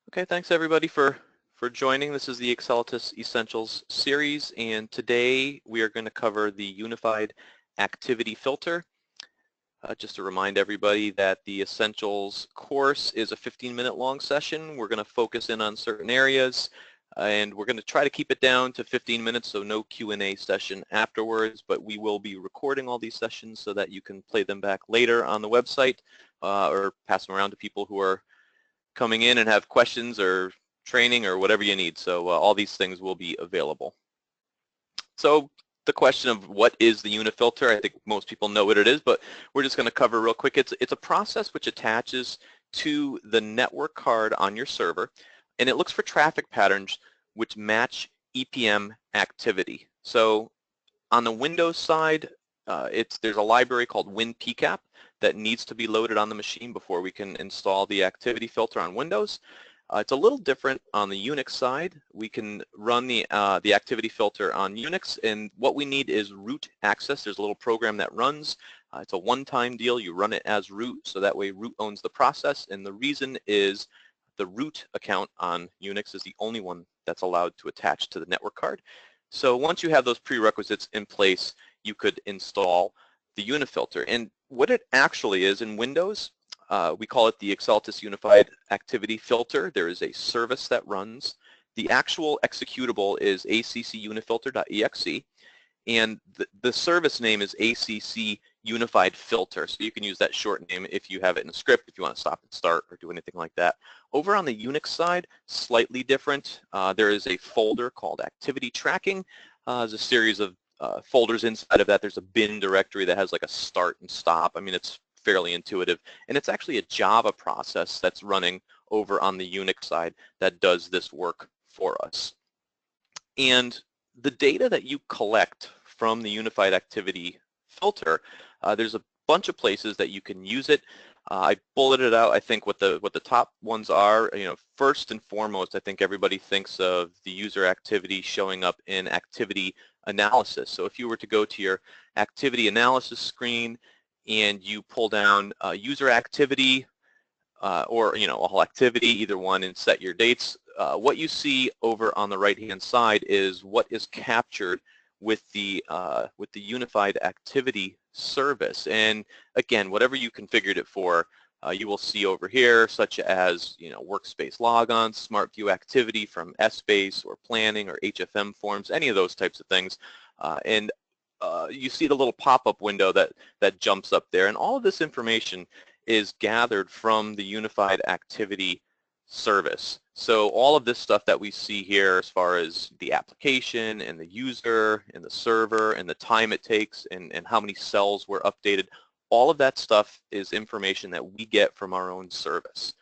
Okay, thanks everybody for joining. This is the Accelatis Essentials series, and today we are going to cover the Unified Activity Filter. Just to remind everybody that the Essentials course is a 15-minute long session. We're going to focus in on certain areas, and we're going to try to keep it down to 15 minutes, so no Q&A session afterwards, but we will be recording all these sessions so that you can play them back later on the website or pass them around to people who are coming in and have questions or training or whatever you need. So all these things will be available. So the question of what is the Unifilter, I think most people know what it is, but we're just going to cover real quick. It's a process which attaches to the network card on your server, and it looks for traffic patterns which match EPM activity. So on the Windows side, there's a library called WinPCAP that needs to be loaded on the machine before we can install the activity filter on Windows. It's a little different on the Unix side. We can run the activity filter on Unix, and what we need is root access. There's a little program that runs. It's a one-time deal. You run it as root, so that way root owns the process, and the reason is the root account on Unix is the only one that's allowed to attach to the network card. So once you have those prerequisites in place, you could install the Unifilter. And what it actually is in Windows, we call it the Accelatis Unified Activity Filter. There is a service that runs. The actual executable is acc-unifilter.exe, and the service name is ACC Unified Filter. So you can use that short name if you have it in a script, if you want to stop and start or do anything like that. Over on the Unix side, slightly different. There is a folder called Activity Tracking. There's a series of folders inside of that. There's a bin directory that has like a start and stop. I mean, it's fairly intuitive. And it's actually a Java process that's running over on the Unix side that does this work for us. And the data that you collect from the Unified Activity Filter, there's a bunch of places that you can use it. I bulleted out, I think, what the top ones are. You know, first and foremost, I think everybody thinks of the user activity showing up in activity analysis. So if you were to go to your activity analysis screen and you pull down user activity or all activity, either one, and set your dates, what you see over on the right-hand side is what is captured with the Unified Activity Service. And again, whatever you configured it for, you will see over here, such as Workspace Logon, Smart View Activity from Essbase or Planning or HFM Forms, any of those types of things. And you see the little pop-up window that jumps up there, and all of this information is gathered from the Unified Activity Service. So all of this stuff that we see here as far as the application and the user and the server and the time it takes and how many cells were updated, all of that stuff is information that we get from our own service.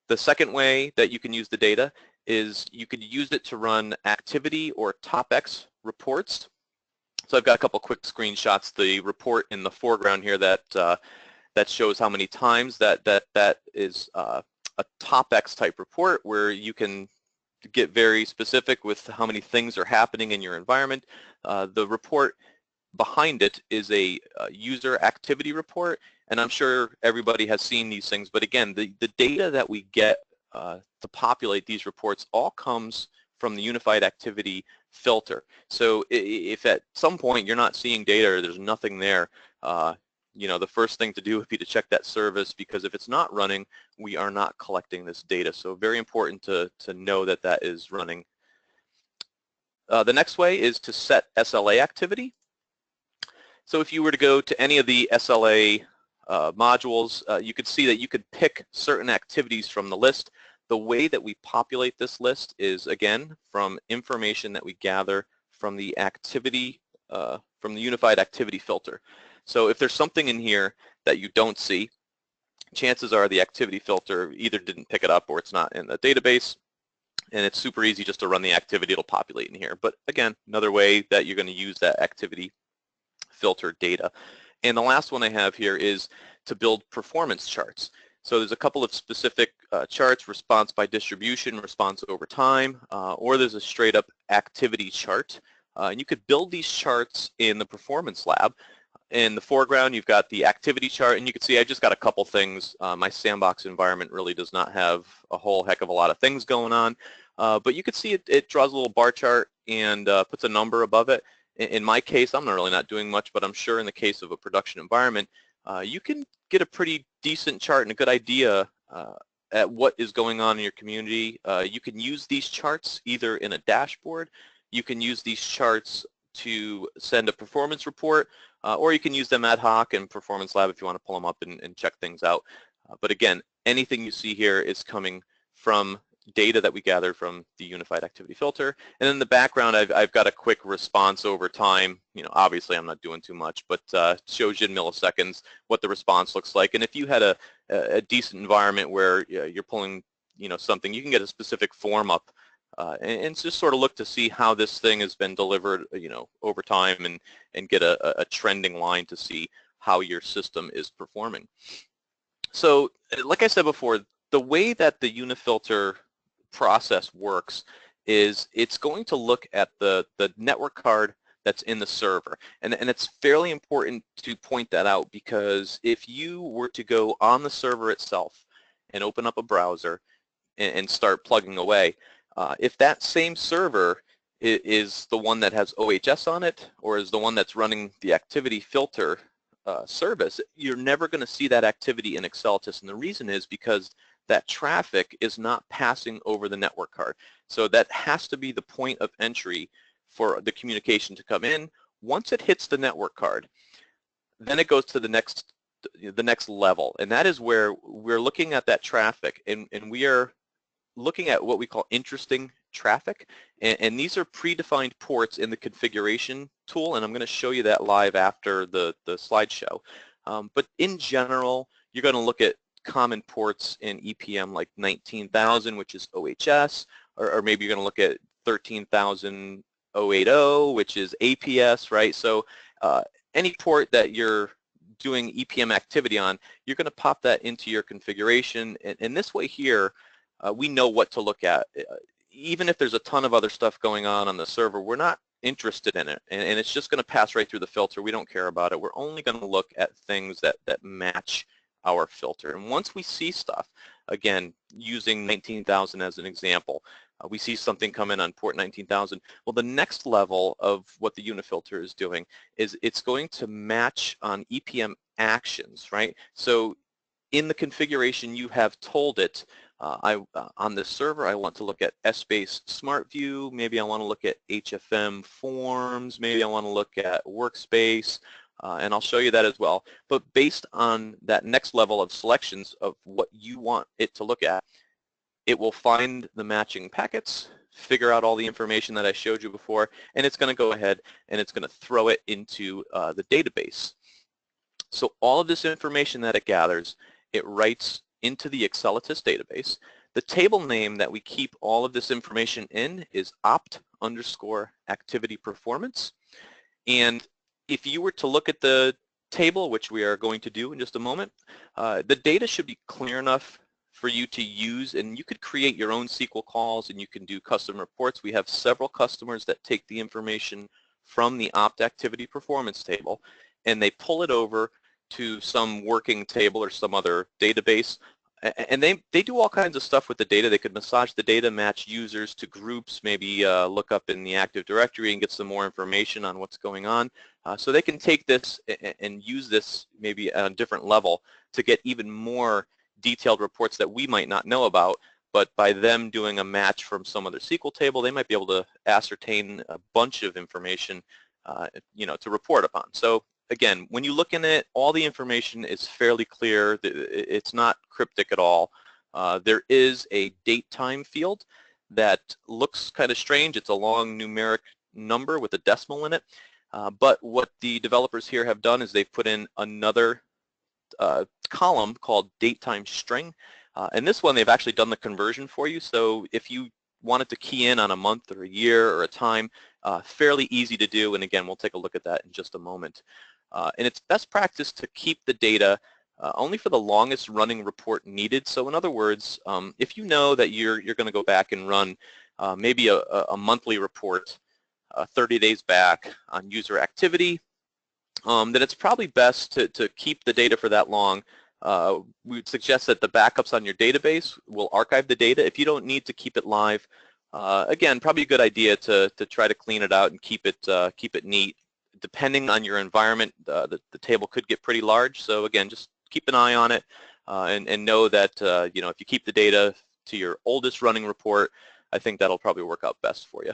The second way that you can use the data is you could use it to run activity or TOPX reports. So I've got a couple quick screenshots. The report in the foreground here that shows how many times that is a TOPX type report, where you can get very specific with how many things are happening in your environment. The report behind it is a user activity report, and I'm sure everybody has seen these things, but again, the data that we get to populate these reports all comes from the Unified Activity Filter. So if at some point you're not seeing data or there's nothing there, the first thing to do would be to check that service, because if it's not running, we are not collecting this data. So very important to know that that is running. The next way is to set SLA activity. So if you were to go to any of the SLA modules, you could see that you could pick certain activities from the list. The way that we populate this list is, again, from information that we gather from the Unified Activity Filter. So if there's something in here that you don't see, chances are the activity filter either didn't pick it up or it's not in the database, and it's super easy just to run the activity. It'll populate in here. But again, another way that you're going to use that activity filter data. And the last one I have here is to build performance charts. So there's a couple of specific charts: response by distribution, response over time, or there's a straight up activity chart. And you could build these charts in the performance lab. in the foreground, you've got the activity chart, and you can see I just got a couple things. My sandbox environment really does not have a whole heck of a lot of things going on, but you can see it draws a little bar chart and puts a number above it. In my case, I'm really not doing much, but I'm sure in the case of a production environment, you can get a pretty decent chart and a good idea at what is going on in your community. You can use these charts either in a dashboard, you can use these charts to send a performance report, or you can use them ad hoc in Performance Lab if you want to pull them up and check things out. But again, anything you see here is coming from data that we gathered from the Unified Activity Filter. And in the background, I've got a quick response over time. Obviously I'm not doing too much, but shows you in milliseconds what the response looks like. And if you had a decent environment where you're pulling something, you can get a specific form up and just sort of look to see how this thing has been delivered over time and get a trending line to see how your system is performing. So like I said before, the way that the Unifilter process works is it's going to look at the network card that's in the server. And it's fairly important to point that out, because if you were to go on the server itself and open up a browser and start plugging away, if that same server is the one that has OHS on it or is the one that's running the activity filter service, you're never going to see that activity in Accelatis. And the reason is because that traffic is not passing over the network card. So that has to be the point of entry for the communication to come in. Once it hits the network card, then it goes to the next level, and that is where we're looking at that traffic, and we are looking at what we call interesting traffic, and these are predefined ports in the configuration tool, and I'm going to show you that live after the slideshow. But in general, you're going to look at common ports in EPM like 19,000, which is OHS, or maybe you're going to look at 13,080, which is APS, right? So any port that you're doing EPM activity on, you're going to pop that into your configuration, and this way here, we know what to look at. Even if there's a ton of other stuff going on the server, we're not interested in it, and it's just going to pass right through the filter. We don't care about it. We're only going to look at things that match our filter. And once we see stuff, again, using 19,000 as an example, we see something come in on port 19,000. Well, the next level of what the Unifilter is doing is it's going to match on EPM actions, right? So in the configuration, you have told it, on this server, I want to look at Essbase Smart View, maybe I want to look at HFM Forms, maybe I want to look at Workspace, and I'll show you that as well. But based on that next level of selections of what you want it to look at, it will find the matching packets, figure out all the information that I showed you before, and it's going to go ahead and it's going to throw it into the database. So all of this information that it gathers, it writes into the Accelatis database. The table name that we keep all of this information in is opt_activity performance. And if you were to look at the table, which we are going to do in just a moment, the data should be clear enough for you to use, and you could create your own SQL calls and you can do custom reports. We have several customers that take the information from the opt activity performance table and they pull it over to some working table or some other database, and they do all kinds of stuff with the data. They could massage the data, match users to groups, maybe look up in the Active Directory and get some more information on what's going on. So they can take this and use this maybe at a different level to get even more detailed reports that we might not know about, but by them doing a match from some other SQL table, they might be able to ascertain a bunch of information to report upon. So again, when you look in it, all the information is fairly clear. It's not cryptic at all. There is a date time field that looks kind of strange. It's a long numeric number with a decimal in it. But what the developers here have done is they've put in another column called date time string. And this one, they've actually done the conversion for you. So if you wanted to key in on a month or a year or a time, fairly easy to do. And again, we'll take a look at that in just a moment. And it's best practice to keep the data only for the longest running report needed. So in other words, if you know that you're going to go back and run maybe a monthly report 30 days back on user activity, then it's probably best to keep the data for that long. We would suggest that the backups on your database will archive the data. If you don't need to keep it live, again, probably a good idea to try to clean it out and keep it neat. Depending on your environment, the table could get pretty large. So again, just keep an eye on it and know that you know, if you keep the data to your oldest running report, I think that'll probably work out best for you.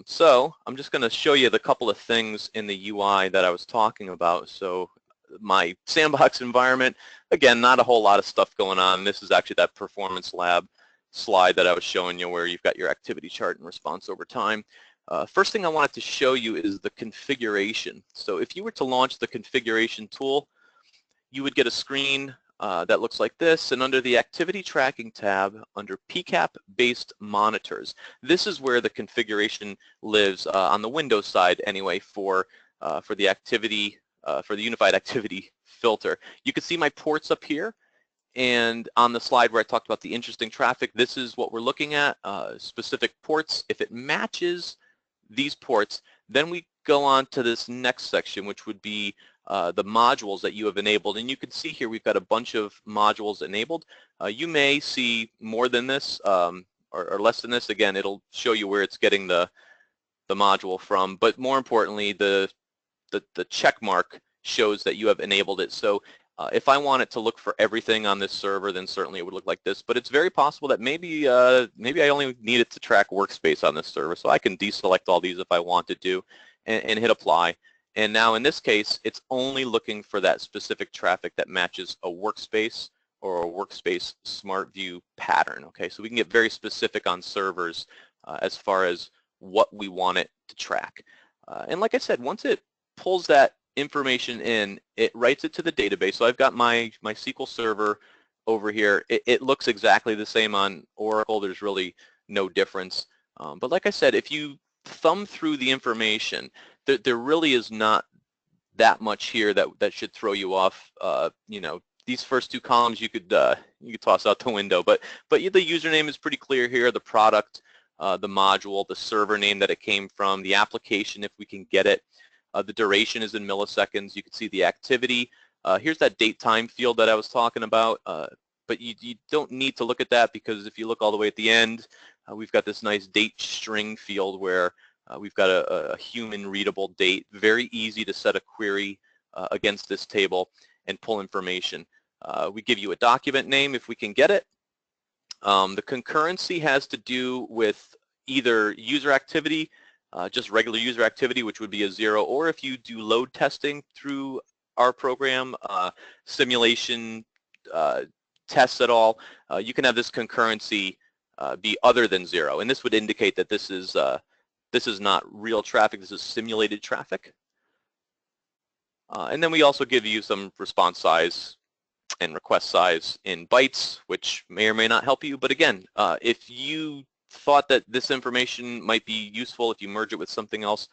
So I'm just going to show you the couple of things in the UI that I was talking about. So my sandbox environment, again, not a whole lot of stuff going on. This is actually that performance lab slide that I was showing you where you've got your activity chart and response over time. First thing I wanted to show you is the configuration. So if you were to launch the configuration tool, you would get a screen that looks like this, and under the Activity Tracking tab, under PCAP-based monitors, this is where the configuration lives on the Windows side anyway for the activity, for the Unified Activity Filter. You can see my ports up here, and on the slide where I talked about the interesting traffic, this is what we're looking at, specific ports. If it matches these ports, then we go on to this next section, which would be the modules that you have enabled. And you can see here we've got a bunch of modules enabled. You may see more than this or less than this. Again, it'll show you where it's getting the module from. But more importantly, the check mark shows that you have enabled it. So if I want it to look for everything on this server, then certainly it would look like this. But it's very possible that maybe I only need it to track Workspace on this server. So I can deselect all these if I wanted to and hit apply. And now in this case, it's only looking for that specific traffic that matches a Workspace or a Workspace Smart View pattern. Okay, so we can get very specific on servers as far as what we want it to track. And like I said, once it pulls that information in, it writes it to the database. So I've got my SQL Server over here. It looks exactly the same on Oracle. There's really no difference. But like I said, if you thumb through the information, there really is not that much here that should throw you off. You know, these first two columns you could toss out the window, but the username is pretty clear here. The product, the module, the server name that it came from, the application if we can get it. The duration is in milliseconds. You can see the activity. Here's that date time field that I was talking about, but you don't need to look at that because if you look all the way at the end, we've got this nice date string field where we've got a human readable date. Very easy to set a query against this table and pull information. We give you a document name if we can get it. The concurrency has to do with either user activity, just regular user activity, which would be a 0, or if you do load testing through our program, simulation tests at all, you can have this concurrency be other than 0, and this would indicate that this is not real traffic, this is simulated traffic. And then we also give you some response size and request size in bytes, which may or may not help you, but again, if you thought that this information might be useful, if you merge it with something else,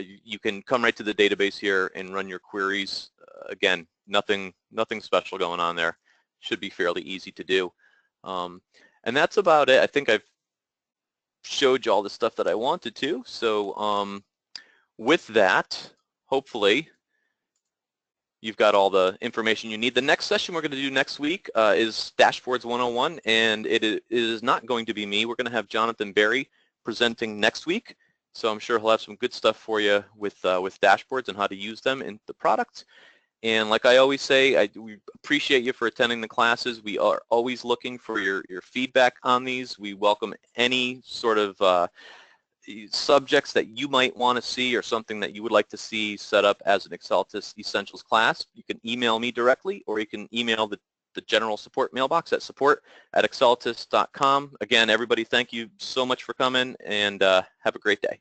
you can come right to the database here and run your queries. Again, nothing special going on there. Should be fairly easy to do. And that's about it. I think I've showed you all the stuff that I wanted to. So with that, hopefully you've got all the information you need. The next session we're going to do next week is Dashboards 101, and it is not going to be me. We're going to have Jonathan Berry presenting next week, so I'm sure he'll have some good stuff for you with dashboards and how to use them in the product. And like I always say, we appreciate you for attending the classes. We are always looking for your feedback on these. We welcome any sort of subjects that you might want to see or something that you would like to see set up as an Accelatis Essentials class. You can email me directly, or you can email the general support mailbox at support@accelatis.com. Again, everybody, thank you so much for coming, and have a great day.